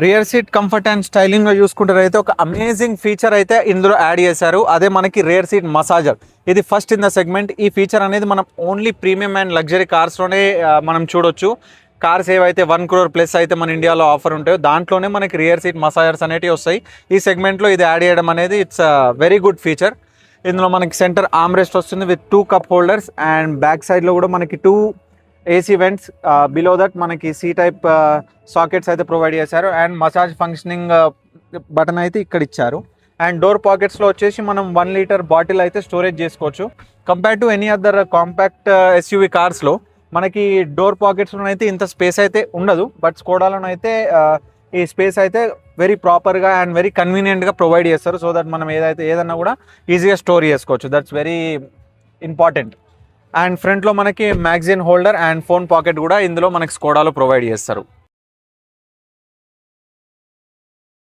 Rear seat comfort and styling లో చూసుకుంటారు అయితే ఒక అమేజింగ్ ఫీచర్ అయితే ఇందులో యాడ్ చేశారు. అదే మనకి రియర్ సీట్ మసాజర్. ఇది ఫస్ట్ ఇన్ ద సెగ్మెంట్. ఈ ఫీచర్ అనేది మనం only premium and luxury cars లోనే మనం చూడొచ్చు. కార్స్ ఏవైతే 1 crore ప్లస్ అయితే మన ఇండియాలో ఆఫర్ ఉంటాయో దాంట్లోనే మనకి రియర్ సీట్ మసాజర్స్ అనేవి వస్తాయి. ఈ సెగ్మెంట్లో ఇది యాడ్ చేయడం అనేది ఇట్స్ వెరీ గుడ్ ఫీచర్. ఇందులో మనకి సెంటర్ ఆర్మ్ రెస్ట్ వస్తుంది with 2 cup holders and back సైడ్లో కూడా మనకి 2 AC వెంట్స్. బిలో దట్ మనకి C టైప్ సాకెట్స్ అయితే ప్రొవైడ్ చేశారు అండ్ మసాజ్ ఫంక్షనింగ్ బటన్ అయితే ఇక్కడ ఇచ్చారు. అండ్ డోర్ పాకెట్స్లో వచ్చేసి మనం 1 liter బాటిల్ అయితే స్టోరేజ్ చేసుకోవచ్చు. Compare to any other compact SUV కార్స్లో మనకి డోర్ పాకెట్స్లో అయితే ఇంత స్పేస్ అయితే ఉండదు. బట్ స్కోడాలో అయితే ఈ స్పేస్ అయితే వెరీ ప్రాపర్గా అండ్ వెరీ కన్వీనియంట్గా ప్రొవైడ్ చేస్తారు. సో దట్ మనం ఏదన్నా కూడా ఈజీగా స్టోర్ చేసుకోవచ్చు. That's very important. అండ్ ఫ్రంట్లో మనకి magazine holder and phone pocket కూడా ఇందులో మనకి స్కోడాలో ప్రొవైడ్ చేస్తారు.